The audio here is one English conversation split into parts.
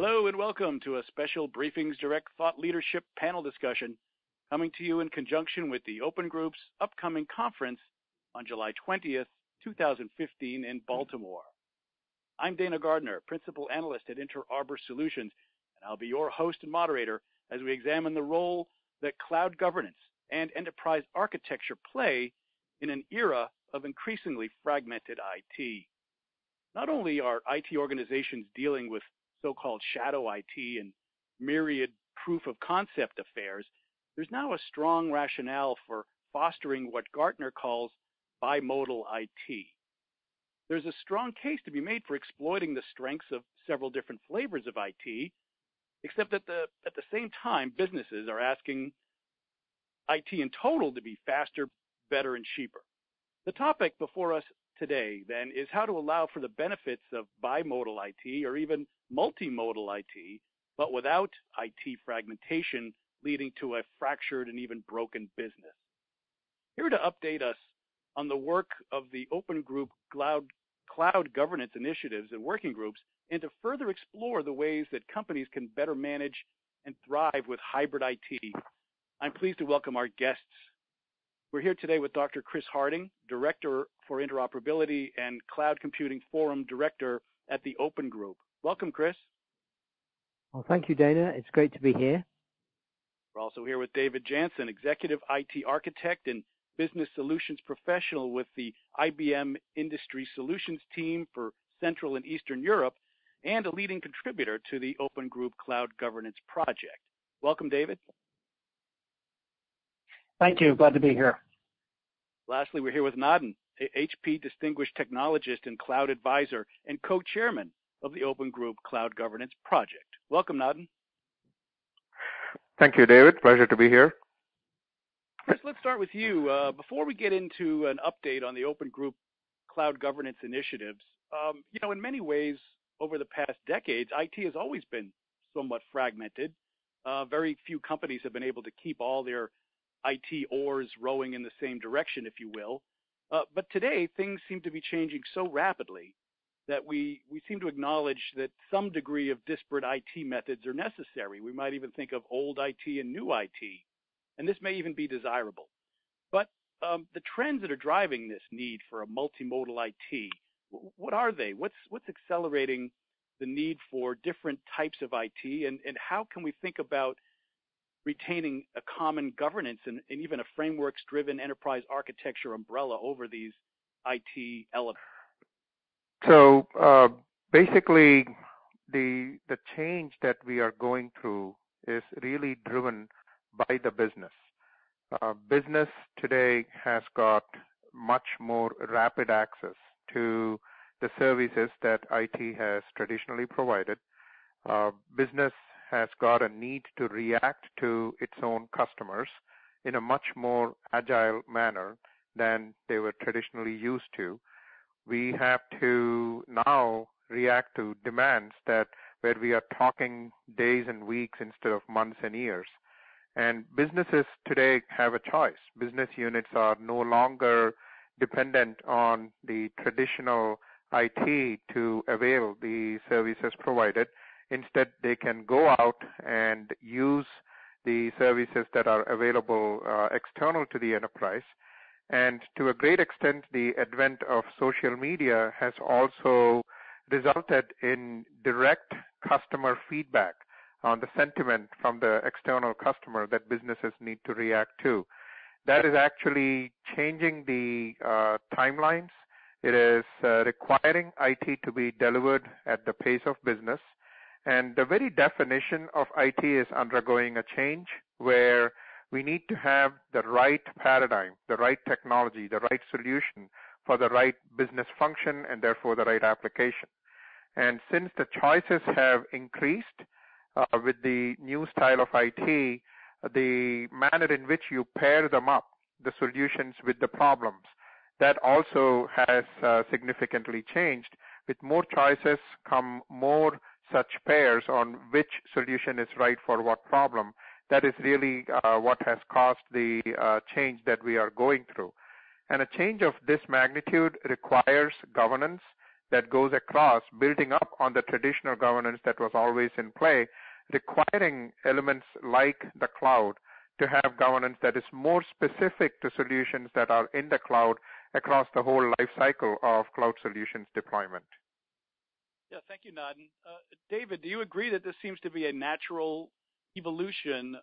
Hello and welcome to a special BriefingsDirect Thought Leadership panel discussion coming to you in conjunction with the Open Group's upcoming conference on July 20th, 2015 in Baltimore. I'm Dana Gardner, Principal Analyst at Inter Arbor Solutions, and I'll be your host and moderator as we examine the role that cloud governance and enterprise architecture play in an era of increasingly fragmented IT. Not only are IT organizations dealing with so-called shadow IT and myriad proof of concept affairs, there's now a strong rationale for fostering what Gartner calls bimodal IT. There's a strong case to be made for exploiting the strengths of several different flavors of IT, except that at the same time, businesses are asking IT in total to be faster, better, and cheaper. The topic before us today, then, is how to allow for the benefits of bimodal IT or even multimodal IT, but without IT fragmentation leading to a fractured and even broken business. Here to update us on the work of the Open Group cloud governance initiatives and working groups, and to further explore the ways that companies can better manage and thrive with hybrid IT, I'm pleased to welcome our guests. We're here today with Dr. Chris Harding, Director for Interoperability and Cloud Computing Forum Director at the Open Group. Welcome, Chris. Well, thank you, Dana. It's great to be here. We're also here with David Jansen, Executive IT Architect and Business Solutions Professional with the IBM Industry Solutions Team for Central and Eastern Europe, and a leading contributor to the Open Group Cloud Governance Project. Welcome, David. Thank you. Glad to be here. Lastly, we're here with Naden, HP Distinguished Technologist and Cloud Advisor and Co-Chairman of the Open Group Cloud Governance Project. Welcome, Naden. Thank you, David. Pleasure to be here. Chris, let's start with you. Before we get into an update on the Open Group Cloud Governance initiatives, in many ways, over the past decades, IT has always been somewhat fragmented. Very few companies have been able to keep all their IT oars rowing in the same direction, if you will. But today, things seem to be changing so rapidly that we seem to acknowledge that some degree of disparate IT methods are necessary. We might even think of old IT and new IT, and this may even be desirable. But the trends that are driving this need for a multimodal IT, what are they? What's accelerating the need for different types of IT, and how can we think about retaining a common governance and even a frameworks-driven enterprise architecture umbrella over these IT elements? So basically, the change that we are going through is really driven by the business. Business today has got much more rapid access to the services that IT has traditionally provided. Business has got a need to react to its own customers in a much more agile manner than they were traditionally used to. We have to now react to demands that where we are talking days and weeks instead of months and years. And businesses today have a choice. Business units are no longer dependent on the traditional IT to avail the services provided. Instead, they can go out and use the services that are available external to the enterprise. And to a great extent, the advent of social media has also resulted in direct customer feedback on the sentiment from the external customer that businesses need to react to. That is actually changing the timelines. It is requiring IT to be delivered at the pace of business. And the very definition of IT is undergoing a change where we need to have the right paradigm, the right technology, the right solution for the right business function and therefore the right application. And since the choices have increased with the new style of IT, the manner in which you pair them up, the solutions with the problems, that also has significantly changed. With more choices come more such pairs on which solution is right for what problem. That is really what has caused the change that we are going through. And a change of this magnitude requires governance, that goes across, building up on the traditional governance that was always in play, requiring elements like the cloud to have governance that is more specific to solutions that are in the cloud across the whole life cycle of cloud solutions deployment. Yeah, thank you, Naden. David, do you agree that this seems to be a natural evolution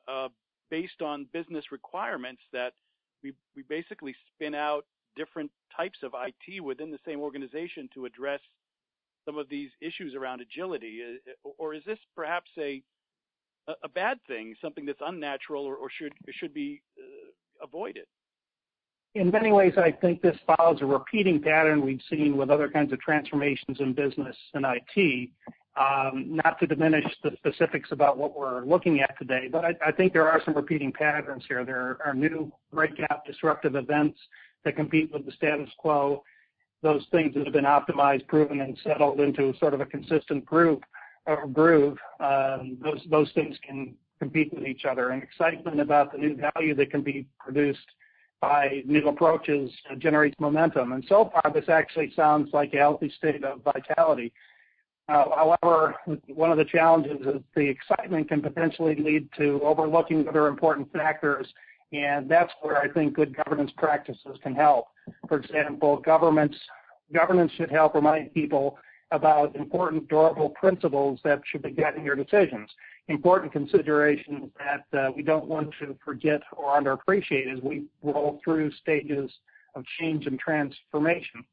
based on business requirements, that we basically spin out different types of IT within the same organization to address some of these issues around agility? Or is this perhaps a bad thing, something that's unnatural or should be avoided? In many ways, I think this follows a repeating pattern we've seen with other kinds of transformations in business and IT. Not to diminish the specifics about what we're looking at today, but I think there are some repeating patterns here. There are new breakout disruptive events that compete with the status quo. Those things that have been optimized, proven, and settled into sort of a consistent groove. Those things can compete with each other. And excitement about the new value that can be produced by new approaches generates momentum. And so far, this actually sounds like a healthy state of vitality. However, one of the challenges is the excitement can potentially lead to overlooking other important factors, and that's where I think good governance practices can help. For example, governance should help remind people about important, durable principles that should be guiding your decisions. Important considerations that we don't want to forget or underappreciate as we roll through stages of change and transformation.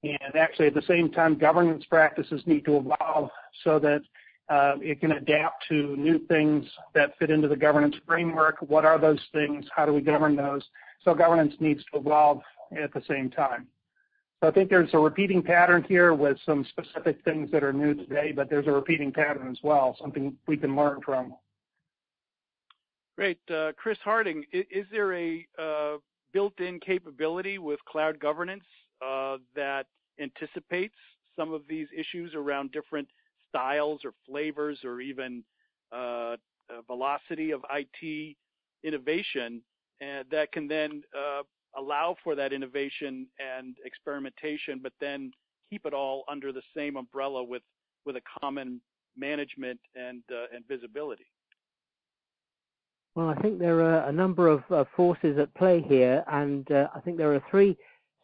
And actually, at the same time, governance practices need to evolve so that it can adapt to new things that fit into the governance framework. What are those things? How do we govern those? So governance needs to evolve at the same time. So I think there's a repeating pattern here with some specific things that are new today, but there's a repeating pattern as well, something we can learn from. Great. Chris Harding, is there a built-in capability with cloud governance that anticipates some of these issues around different styles or flavors or even velocity of IT innovation, and that can then allow for that innovation and experimentation, but then keep it all under the same umbrella with a common management and visibility? Well, I think there are a number of forces at play here, and I think there are three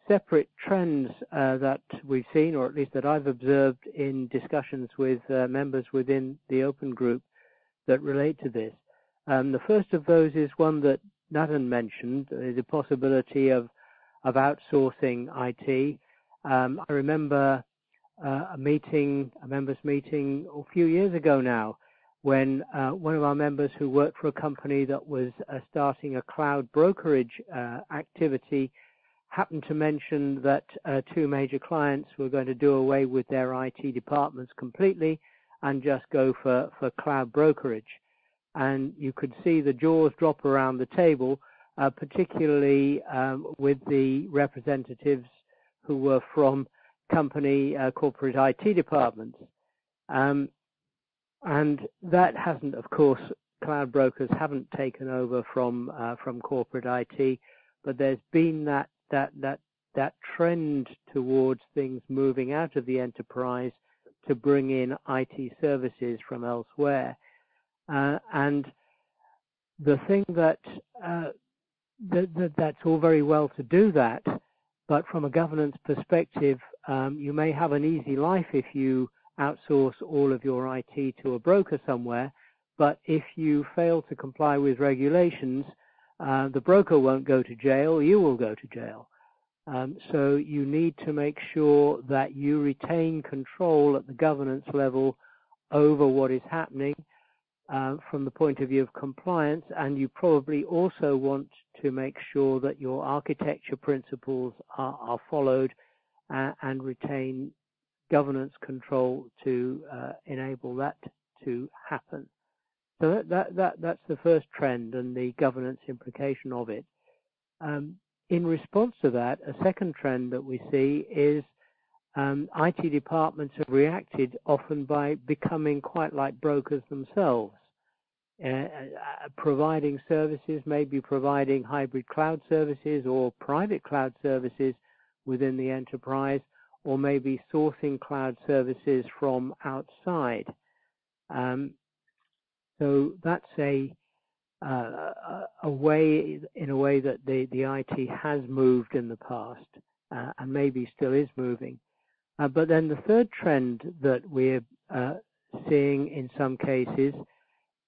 separate trends that we've seen, or at least that I've observed in discussions with members within the Open Group that relate to this. The first of those is one that Naden mentioned, the possibility of outsourcing IT. I remember a members meeting a few years ago now, when one of our members who worked for a company that was starting a cloud brokerage activity happened to mention that two major clients were going to do away with their IT departments completely and just go for cloud brokerage. And you could see the jaws drop around the table, particularly with the representatives who were from company corporate IT departments. And that hasn't, of course, cloud brokers haven't taken over from corporate IT, but there's been that trend towards things moving out of the enterprise to bring in IT services from elsewhere. And the thing that's all very well to do that, but from a governance perspective, you may have an easy life if you outsource all of your IT to a broker somewhere, but if you fail to comply with regulations, the broker won't go to jail, you will go to jail. So you need to make sure that you retain control at the governance level over what is happening from the point of view of compliance, and you probably also want to make sure that your architecture principles are followed and retain governance control to enable that to happen. So that's the first trend and the governance implication of it. In response to that, a second trend that we see is IT departments have reacted often by becoming quite like brokers themselves, providing services, maybe providing hybrid cloud services or private cloud services within the enterprise, or maybe sourcing cloud services from outside. So that's a way, in a way that the IT has moved in the past, and maybe still is moving. But then the third trend that we're seeing in some cases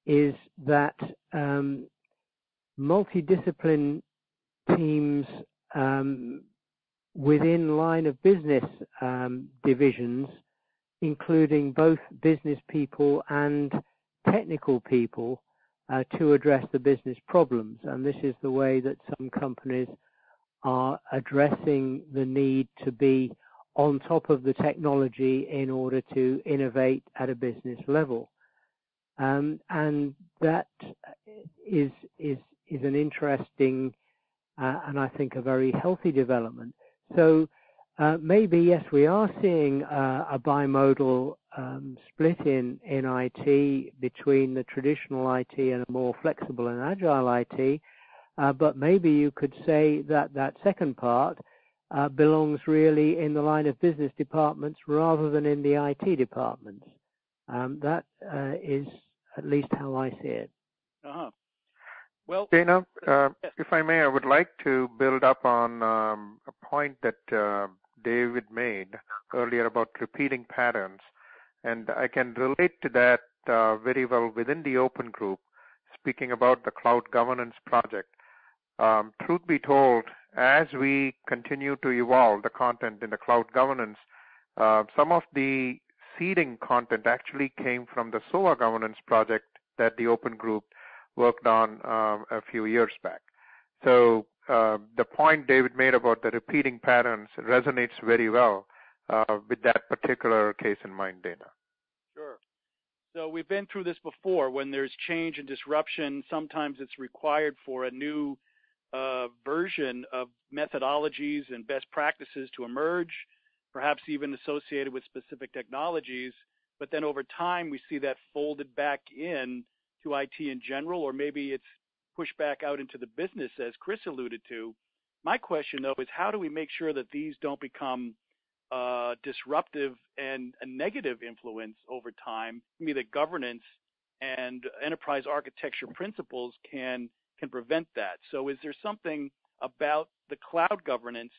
is that multidiscipline teams within line of business divisions, including both business people and technical people, to address the business problems. And this is the way that some companies are addressing the need to be on top of the technology in order to innovate at a business level. And that is an interesting and I think a very healthy development. So maybe, yes, we are seeing a bimodal split in IT between the traditional IT and a more flexible and agile IT, but maybe you could say that that second part belongs really in the line of business departments rather than in the IT departments. That is at least how I see it. Uh-huh. Well, Dana, if I may, I would like to build up on a point that David made earlier about repeating patterns. And I can relate to that very well within the open group, speaking about the cloud governance project. Truth be told, as we continue to evolve the content in the cloud governance, some of the seeding content actually came from the SOA governance project that the open group worked on a few years back. So the point David made about the repeating patterns resonates very well with that particular case in mind, Dana. Sure. So we've been through this before. When there's change and disruption, sometimes it's required for a new version of methodologies and best practices to emerge, perhaps even associated with specific technologies. But then over time, we see that folded back in to IT in general, or maybe it's pushed back out into the business, as Chris alluded to. My question, though, is how do we make sure that these don't become disruptive and a negative influence over time? Maybe that governance and enterprise architecture principles can prevent that. So is there something about the cloud governance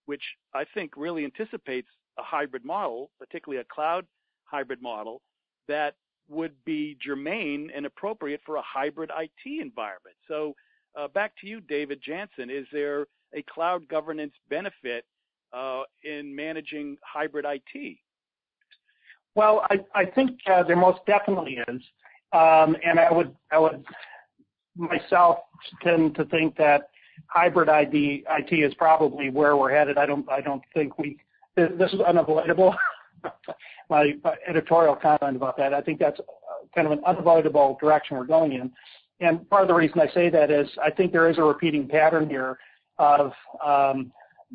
which I think really anticipates a hybrid model, particularly a cloud hybrid model, that would be germane and appropriate for a hybrid IT environment? So back to you, David Jansen. Is there a cloud governance benefit in managing hybrid IT? Well, I think there most definitely is, and I would myself tend to think that hybrid IT is probably where we're headed. I don't think this is unavoidable. My editorial comment about that, I think that's kind of an unavoidable direction we're going in. And part of the reason I say that is I think there is a repeating pattern here of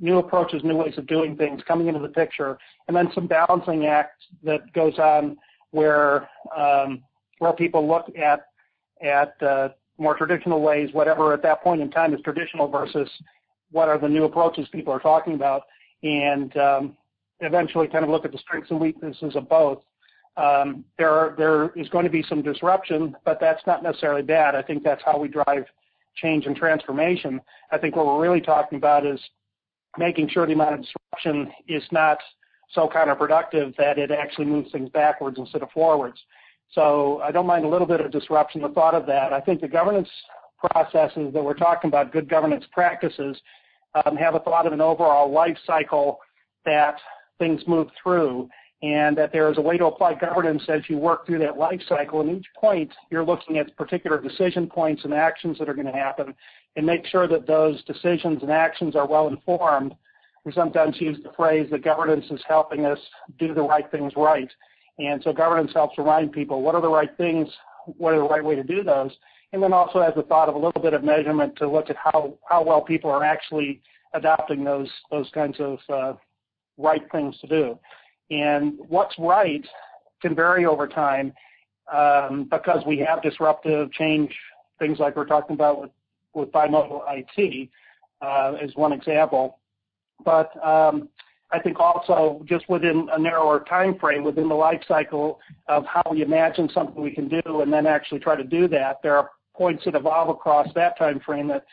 new approaches, new ways of doing things coming into the picture, and then some balancing act that goes on where people look at more traditional ways, whatever at that point in time is traditional versus what are the new approaches people are talking about, and eventually kind of look at the strengths and weaknesses of both. There is going to be some disruption, but that's not necessarily bad. I think that's how we drive change and transformation. I think what we're really talking about is making sure the amount of disruption is not so counterproductive that it actually moves things backwards instead of forwards. So I don't mind a little bit of disruption, the thought of that. I think the governance processes that we're talking about, good governance practices, have a thought of an overall life cycle that things move through, and that there is a way to apply governance as you work through that life cycle. And each point, you're looking at particular decision points and actions that are going to happen, and make sure that those decisions and actions are well informed. We sometimes use the phrase that governance is helping us do the right things right. And so governance helps remind people what are the right things, what are the right way to do those, and then also has the thought of a little bit of measurement to look at how well people are actually adopting those kinds of right things to do. And what's right can vary over time because we have disruptive change, things like we're talking about with bimodal IT as one example. But I think also just within a narrower time frame, within the life cycle of how we imagine something we can do and then actually try to do that, there are points that evolve across that time frame that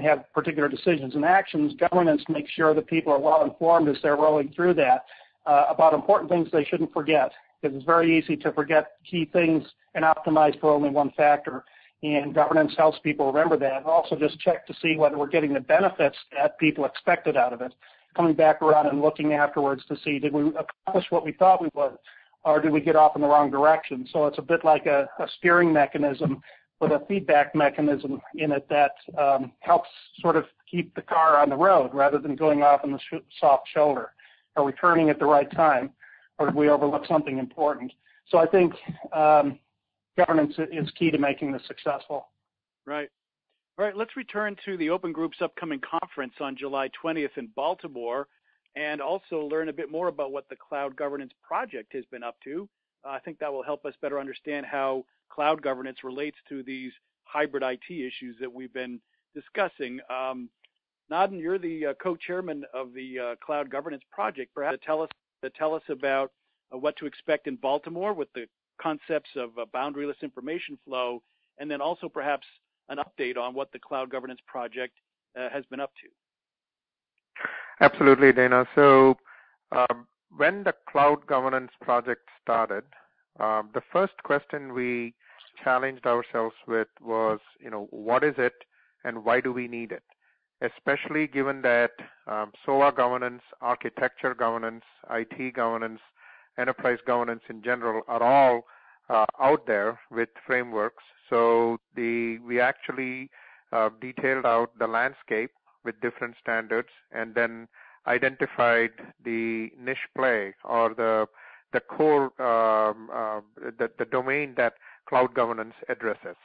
have particular decisions and actions. Governance makes sure that people are well informed as they're rolling through that about important things they shouldn't forget, because it's very easy to forget key things and optimize for only one factor. And governance helps people remember that. Also just check to see whether we're getting the benefits that people expected out of it. Coming back around and looking afterwards to see, did we accomplish what we thought we would, or did we get off in the wrong direction? So it's a bit like a steering mechanism with a feedback mechanism in it that helps sort of keep the car on the road rather than going off on the soft shoulder. Are we turning at the right time, or did we overlook something important? So I think governance is key to making this successful. Right. All right, let's return to the Open Group's upcoming conference on July 20th in Baltimore and also learn a bit more about what the Cloud Governance Project has been up to. I think that will help us better understand how cloud governance relates to these hybrid IT issues that we've been discussing. Naden, you're the co-chairman of the Cloud Governance Project. Perhaps tell us about what to expect in Baltimore with the concepts of boundaryless information flow, and then also perhaps an update on what the Cloud Governance Project has been up to. Absolutely, Dana. So when the Cloud Governance Project started, the first question we challenged ourselves with was, what is it and why do we need it? Especially given that SOA governance, architecture governance, IT governance, enterprise governance in general are all out there with frameworks. So we actually detailed out the landscape with different standards and then identified the niche play or the core, the domain that cloud governance addresses.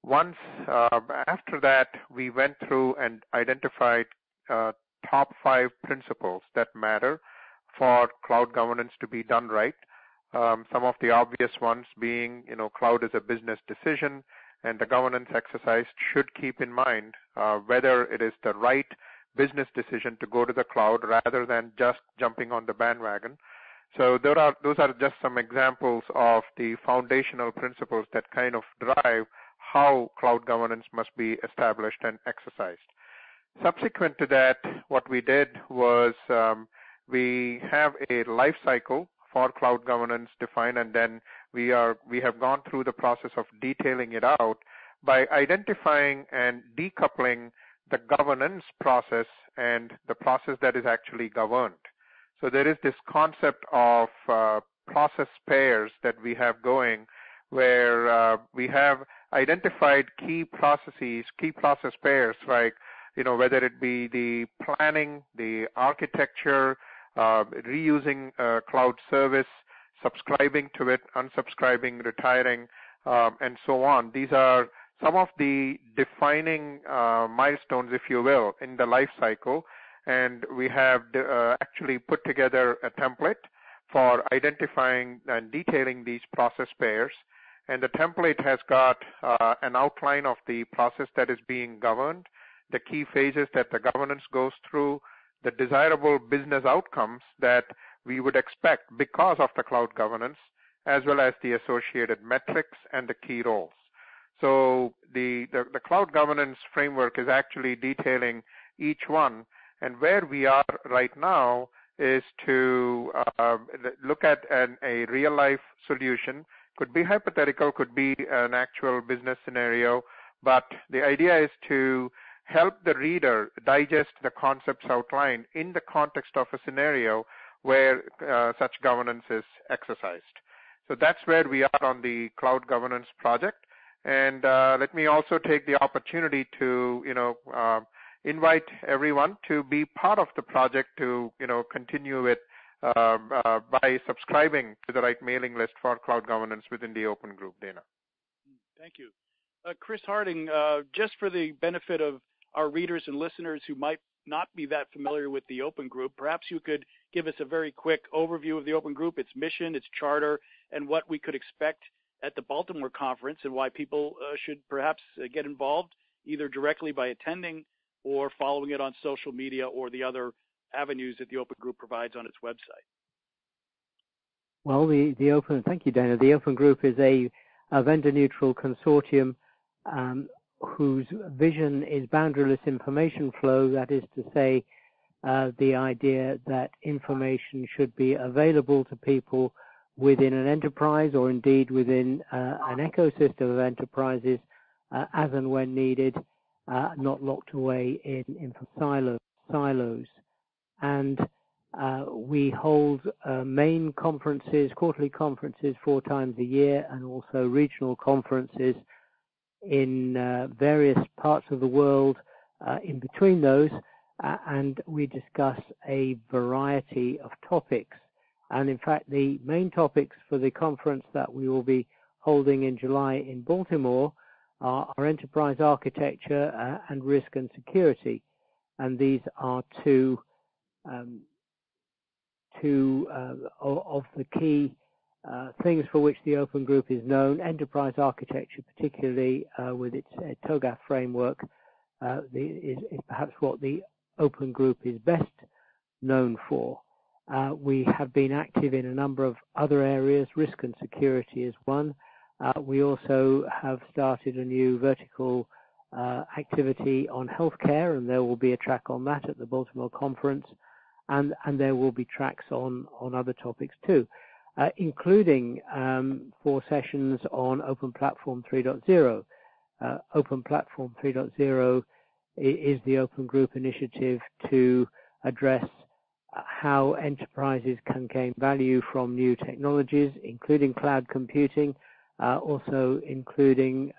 Once after that, we went through and identified top 5 principles that matter for cloud governance to be done right. Some of the obvious ones being, cloud is a business decision, and the governance exercise should keep in mind whether it is the right business decision to go to the cloud rather than just jumping on the bandwagon. So those are just some examples of the foundational principles that kind of drive how cloud governance must be established and exercised. Subsequent to that, what we did was we have a life cycle for cloud governance defined, and then we have gone through the process of detailing it out by identifying and decoupling the governance process and the process that is actually governed. So there is this concept of process pairs that we have going, where we have identified key process pairs, like whether it be the planning, the architecture, reusing cloud service, subscribing to it, unsubscribing, retiring, and so on. These are some of the defining milestones, if you will, in the life cycle. And we have actually put together a template for identifying and detailing these process pairs. And the template has got an outline of the process that is being governed, the key phases that the governance goes through, the desirable business outcomes that we would expect because of the cloud governance, as well as the associated metrics and the key roles. So the cloud governance framework is actually detailing each one, and where we are right now is to look at a real-life solution. Could be hypothetical, could be an actual business scenario, but the idea is to help the reader digest the concepts outlined in the context of a scenario where such governance is exercised. So that's where we are on the Cloud Governance Project. And let me also take the opportunity to, invite everyone to be part of the project to, continue it by subscribing to the right mailing list for cloud governance within the Open Group, Dana. Thank you. Chris Harding, just for the benefit of our readers and listeners who might not be that familiar with the Open Group, perhaps you could give us a very quick overview of the Open Group, its mission, its charter, and what we could expect at the Baltimore conference, and why people should perhaps get involved either directly by attending or following it on social media or the other avenues that the Open Group provides on its website? Well, thank you, Dana. The Open Group is a vendor-neutral consortium whose vision is boundaryless information flow. That is to say, the idea that information should be available to people within an enterprise or indeed within an ecosystem of enterprises as and when needed, not locked away in silos. And we hold main conferences, quarterly conferences 4 times a year, and also regional conferences in various parts of the world in between those, and we discuss a variety of topics. And in fact, the main topics for the conference that we will be holding in July in Baltimore are enterprise architecture and risk and security. And these are two of the key things for which the Open Group is known. Enterprise architecture, particularly with its TOGAF framework, is perhaps what the Open Group is best known for. We have been active in a number of other areas. Risk and security is one. We also have started a new vertical activity on healthcare, and there will be a track on that at the Baltimore conference, and there will be tracks on other topics too, including 4 sessions on Open Platform 3.0. Open Platform 3.0 is the Open Group initiative to address how enterprises can gain value from new technologies, including cloud computing, also including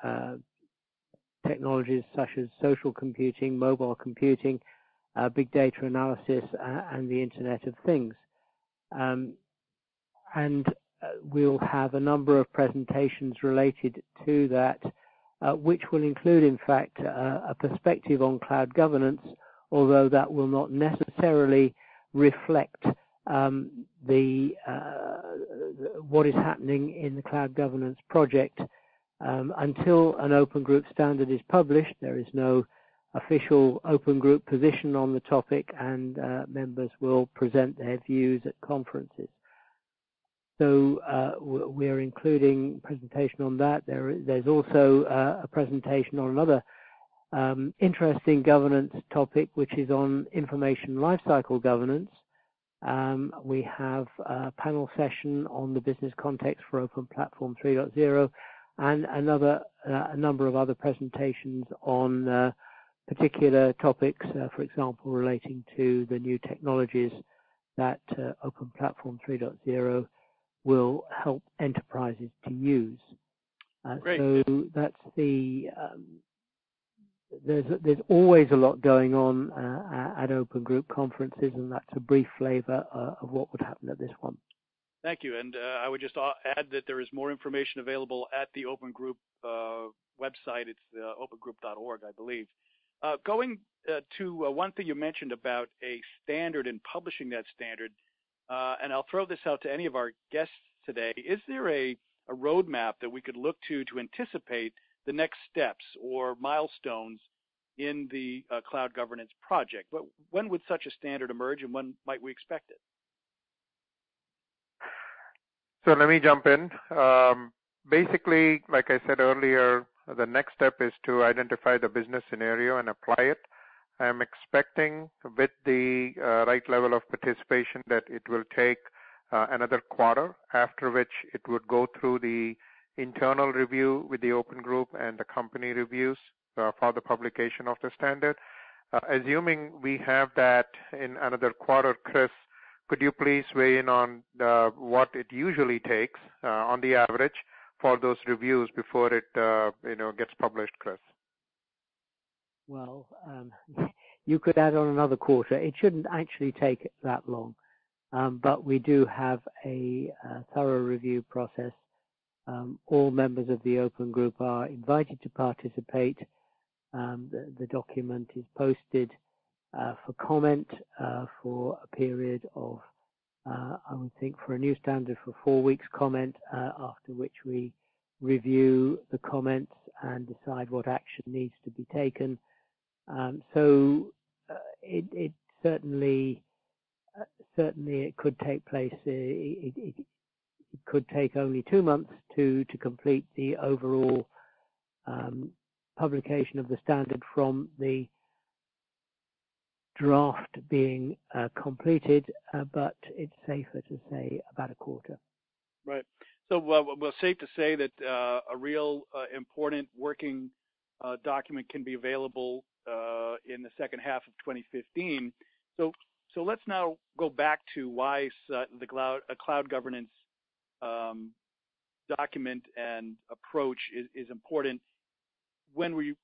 technologies such as social computing, mobile computing, big data analysis, and the Internet of Things. And we'll have a number of presentations related to that, which will include, in fact, a perspective on cloud governance, although that will not necessarily reflect what is happening in the cloud governance project. Until an Open Group standard is published, there is no official Open Group position on the topic, and members will present their views at conferences. So we're including presentation on that. There's also a presentation on another interesting governance topic, which is on information lifecycle governance. We have a panel session on the business context for Open Platform 3.0, and a number of other presentations on particular topics, for example, relating to the new technologies that Open Platform 3.0 will help enterprises to use. Great. So that's there's always a lot going on at Open Group conferences, and that's a brief flavor of what would happen at this one. Thank you. And I would just add that there is more information available at the Open Group website. It's opengroup.org, I believe. Going to one thing you mentioned about a standard and publishing that standard, and I'll throw this out to any of our guests today. Is there a roadmap that we could look to anticipate the next steps or milestones in the cloud governance project? But when would such a standard emerge, and when might we expect it? So let me jump in. Basically, like I said earlier, the next step is to identify the business scenario and apply it. I'm expecting with the right level of participation that it will take another quarter, after which it would go through the internal review with the Open Group and the company reviews for the publication of the standard. Assuming we have that in another quarter, Chris, could you please weigh in on what it usually takes on the average for those reviews before it gets published, Chris? Well, you could add on another quarter. It shouldn't actually take that long, but we do have a thorough review process. All members of the Open Group are invited to participate. The document is posted for comment for a period of, I would think, for a new standard for 4 weeks comment, after which we review the comments and decide what action needs to be taken. So it certainly certainly it could take place. It could take only 2 months to complete the overall publication of the standard from the draft being completed, but it's safer to say about a quarter. Right. So well, safe to say that a real important working document can be available in the second half of 2015. So let's now go back to why the cloud governance document and approach is important when we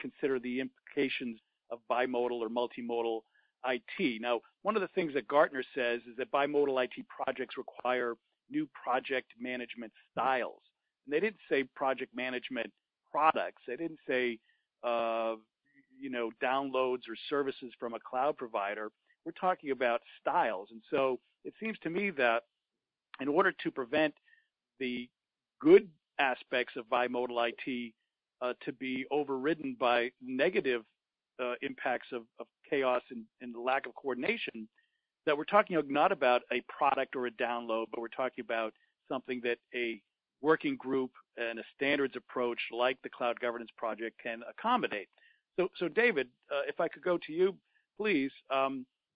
consider the implications of bimodal or multimodal IT. Now, one of the things that Gartner says is that bimodal IT projects require new project management styles. And they didn't say project management products. They didn't say, downloads or services from a cloud provider. We're talking about styles. And so it seems to me that in order to prevent the good aspects of bimodal IT to be overridden by negative impacts of chaos and the lack of coordination, that we're talking not about a product or a download, but we're talking about something that a working group and a standards approach like the Cloud Governance Project can accommodate. So David, if I could go to you, please,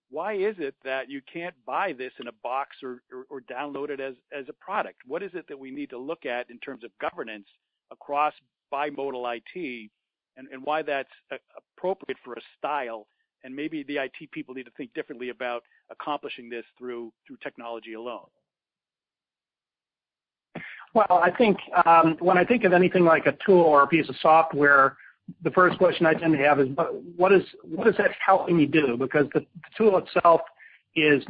why is it that you can't buy this in a box or download it as a product? What is it that we need to look at in terms of governance across bimodal IT, and why that's appropriate for a style, and maybe the IT people need to think differently about accomplishing this through technology alone? Well, I think when I think of anything like a tool or a piece of software, the first question I tend to have is, what is that helping me do? Because the tool itself is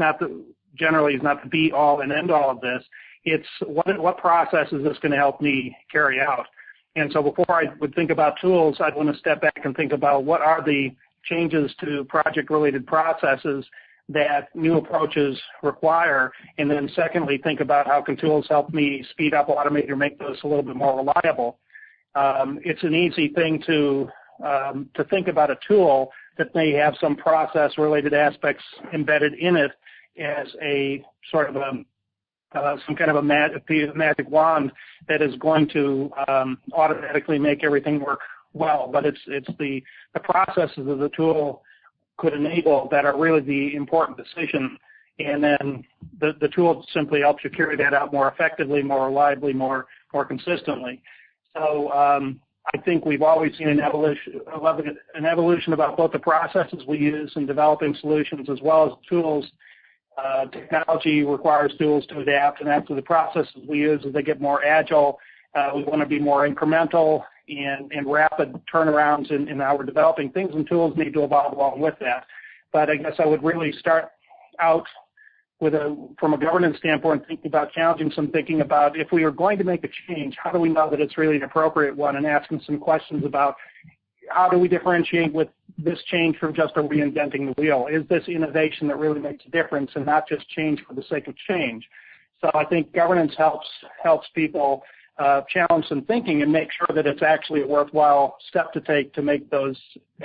generally not the be all and end all of this. It's what process is this going to help me carry out? And so before I would think about tools, I'd want to step back and think about what are the changes to project-related processes that new approaches require, and then secondly, think about how can tools help me speed up, automate, or make those a little bit more reliable. It's an easy thing to think about a tool that may have some process-related aspects embedded in it as a sort of some kind of a magic wand that is going to automatically make everything work well. But it's the processes of the tool could enable that are really the important decision, and then the tool simply helps you carry that out more effectively, more reliably, more consistently. So I think we've always seen an evolution about both the processes we use in developing solutions as well as tools. Technology requires tools to adapt, and after the processes we use, as they get more agile, we want to be more incremental and rapid turnarounds in how we're developing things, and tools need to evolve along with that. But I guess I would really start out from a governance standpoint, thinking about if we are going to make a change, how do we know that it's really an appropriate one, and asking some questions about how do we differentiate with this change from just a reinventing the wheel? Is this innovation that really makes a difference and not just change for the sake of change? So I think governance helps people challenge some thinking and make sure that it's actually a worthwhile step to take to make those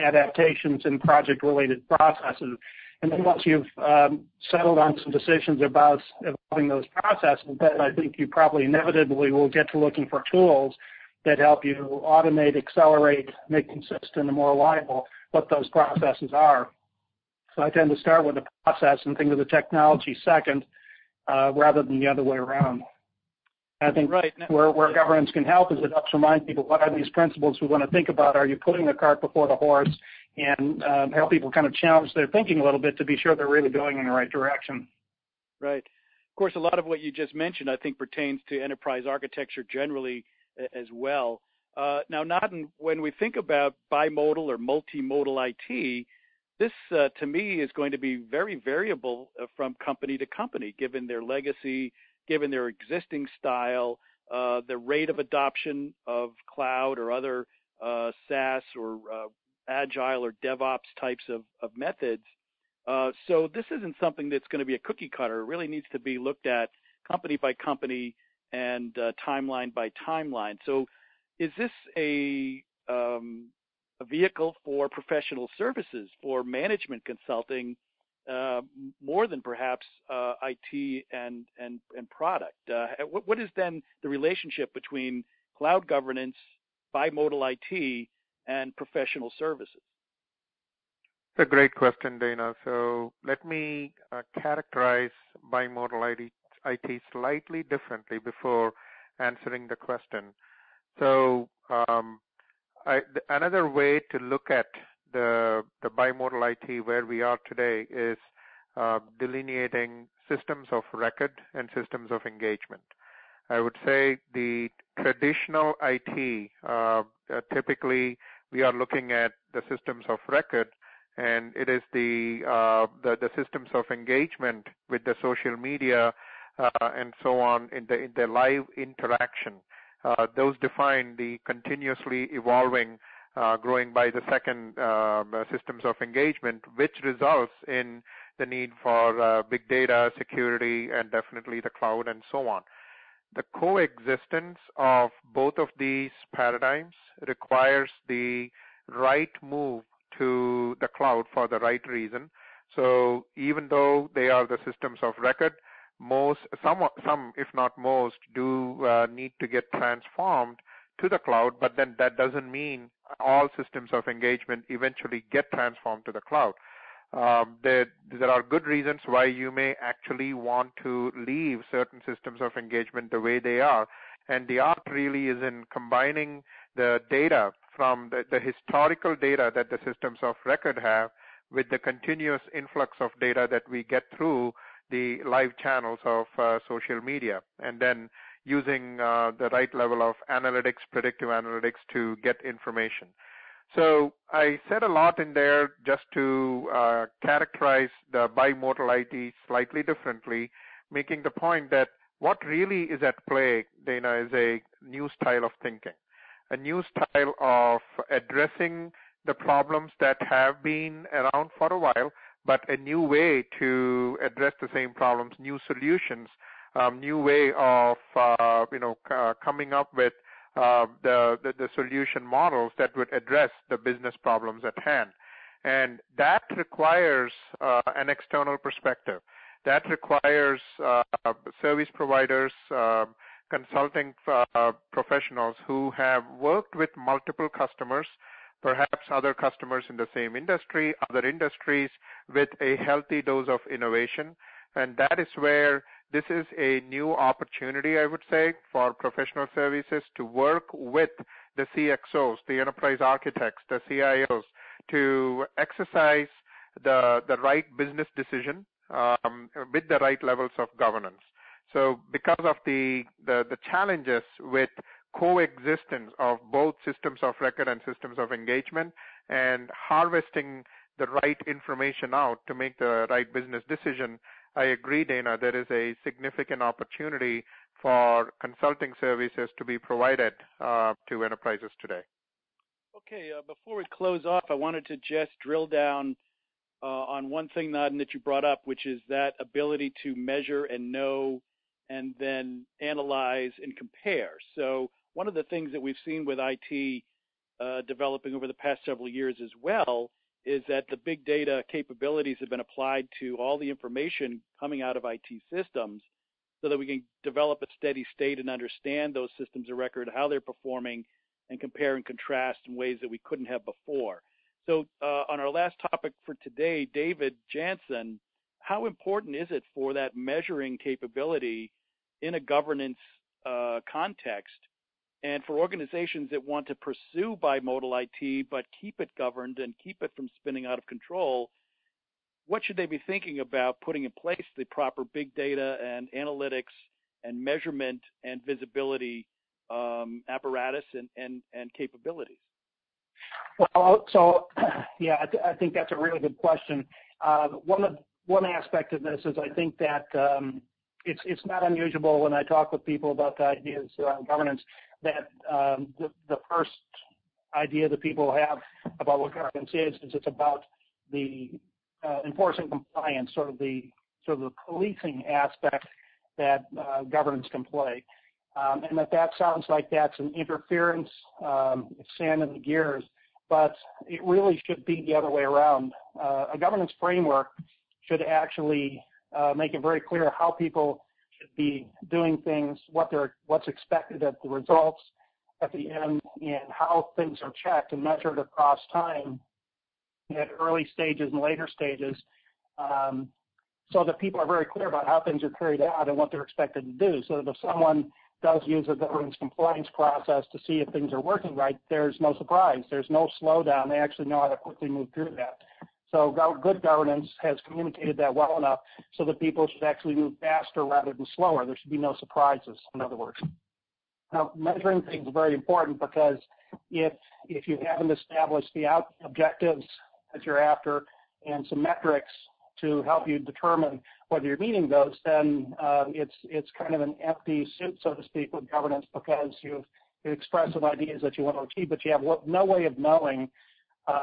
adaptations in project-related processes. And then once you've settled on some decisions about evolving those processes, then I think you probably inevitably will get to looking for tools that help you automate, accelerate, make consistent and more reliable what those processes are. So I tend to start with the process and think of the technology second, rather than the other way around. I think right. where governance can help is it helps remind people what are these principles we want to think about. Are you putting the cart before the horse? And help people kind of challenge their thinking a little bit to be sure they're really going in the right direction. Right. Of course, a lot of what you just mentioned, I think, pertains to enterprise architecture generally as well. Now, when we think about bimodal or multimodal IT, this, to me, is going to be very variable from company to company, given their legacy, given their existing style, the rate of adoption of cloud or other SaaS or Agile or DevOps types of methods. So this isn't something that's going to be a cookie cutter. It really needs to be looked at company by company and timeline by timeline. So is this a vehicle for professional services, for management consulting, more than perhaps IT and product. What is then the relationship between cloud governance, bimodal IT, and professional services? It's a great question, Dana. So let me characterize bimodal IT slightly differently before answering the question. So another way to look at the bimodal IT where we are today is delineating systems of record and systems of engagement. I would say the traditional IT, typically we are looking at the systems of record, and it is the systems of engagement with the social media and so on in the live interaction. Those define the continuously evolving, growing by the second systems of engagement, which results in the need for big data, security, and definitely the cloud and so on. The coexistence of both of these paradigms requires the right move to the cloud for the right reason. So even though they are the systems of record, some, if not most, do need to get transformed to the cloud, but then that doesn't mean all systems of engagement eventually get transformed to the cloud. There are good reasons why you may actually want to leave certain systems of engagement the way they are, and the art really is in combining the data from the historical data that the systems of record have with the continuous influx of data that we get through the live channels of social media, and then using the right level of analytics, predictive analytics, to get information. So I said a lot in there just to characterize the bimodal IT slightly differently, making the point that what really is at play, Dana, is a new style of thinking, a new style of addressing the problems that have been around for a while, but a new way to address the same problems, new solutions, new way of coming up with the solution models that would address the business problems at hand. And that requires an external perspective. That requires service providers, consulting professionals who have worked with multiple customers, perhaps other customers in the same industry, other industries, with a healthy dose of innovation. And that is where this is a new opportunity, I would say, for professional services to work with the CXOs, the enterprise architects, the CIOs, to exercise the right business decision with the right levels of governance. So because of the challenges with coexistence of both systems of record and systems of engagement, and harvesting the right information out to make the right business decision, I agree, Dana, there is a significant opportunity for consulting services to be provided to enterprises today. Okay, before we close off, I wanted to just drill down on one thing, Naden, that you brought up, which is that ability to measure and know and then analyze and compare. So one of the things that we've seen with IT developing over the past several years as well is that the big data capabilities have been applied to all the information coming out of IT systems so that we can develop a steady state and understand those systems of record, how they're performing, and compare and contrast in ways that we couldn't have before. So on our last topic for today, David Jansen, how important is it for that measuring capability in a governance context, and for organizations that want to pursue bimodal IT but keep it governed and keep it from spinning out of control? What should they be thinking about putting in place the proper big data and analytics and measurement and visibility apparatus and capabilities? Well, so yeah, I think that's a really good question. One aspect of this is I think that it's not unusual when I talk with people about the ideas around governance that the first idea that people have about what governance is it's about the enforcing compliance, sort of the policing aspect that governance can play. And that sounds like that's an interference, it's sand in the gears, but it really should be the other way around. A governance framework should actually make it very clear how people should be doing things, what's expected at the results at the end, and how things are checked and measured across time at early stages and later stages, so that people are very clear about how things are carried out and what they're expected to do, so that if someone does use a governance compliance process to see if things are working right, there's no surprise. There's no slowdown. They actually know how to quickly move through that. So good governance has communicated that well enough so that people should actually move faster rather than slower. There should be no surprises, in other words. Now, measuring things is very important because if you haven't established the objectives that you're after and some metrics to help you determine whether you're meeting those, then it's kind of an empty suit, so to speak, with governance, because you've expressed some ideas that you want to achieve, but you have no way of knowing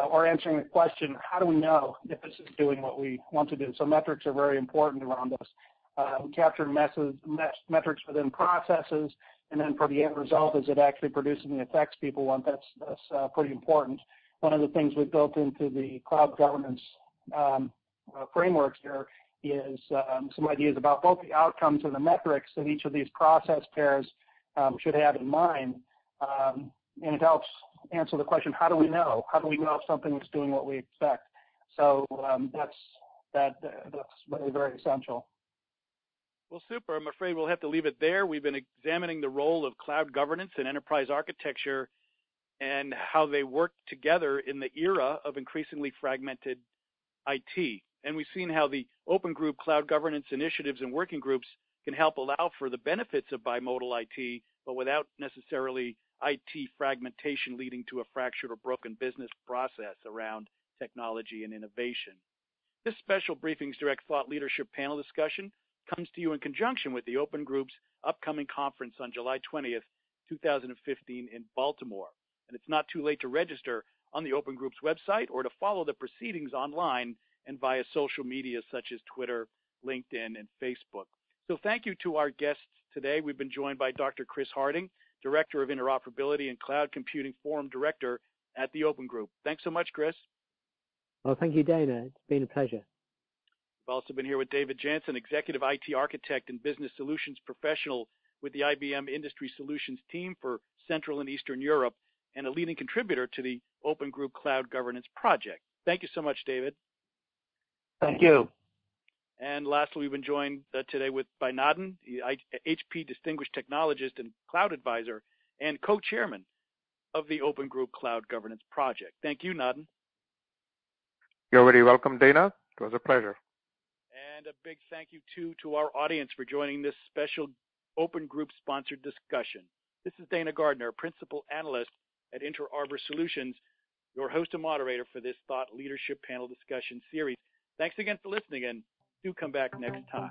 or answering the question, how do we know if this is doing what we want to do? So metrics are very important around this. Capturing metrics within processes, and then for the end result, is it actually producing the effects people want? That's pretty important. One of the things we've built into the cloud governance framework here is some ideas about both the outcomes and the metrics that each of these process pairs should have in mind. And it helps answer the question, how do we know? How do we know if something is doing what we expect? So that's really very essential. Well, super. I'm afraid we'll have to leave it there. We've been examining the role of cloud governance and enterprise architecture and how they work together in the era of increasingly fragmented IT. And we've seen how the open group cloud governance initiatives and working groups can help allow for the benefits of bimodal IT, but without necessarily IT fragmentation leading to a fractured or broken business process around technology and innovation. This special BriefingsDirect Thought Leadership panel discussion comes to you in conjunction with the Open Group's upcoming conference on July 20th, 2015 in Baltimore. And it's not too late to register on the Open Group's website or to follow the proceedings online and via social media such as Twitter, LinkedIn, and Facebook. So thank you to our guests today. We've been joined by Dr. Chris Harding, Director of Interoperability and Cloud Computing Forum Director at the Open Group. Thanks so much, Chris. Well, thank you, Dana. It's been a pleasure. We've also been here with David Jansen, Executive IT Architect and Business Solutions Professional with the IBM Industry Solutions team for Central and Eastern Europe and a leading contributor to the Open Group Cloud Governance Project. Thank you so much, David. Thank you. And lastly, we've been joined today by Naden, the HP Distinguished Technologist and Cloud Advisor and co-chairman of the Open Group Cloud Governance Project. Thank you, Naden. You're very welcome, Dana. It was a pleasure. And a big thank you, too, to our audience for joining this special Open Group-sponsored discussion. This is Dana Gardner, Principal Analyst at Inter Arbor Solutions, your host and moderator for this Thought Leadership Panel Discussion Series. Thanks again for listening, and do come back next time.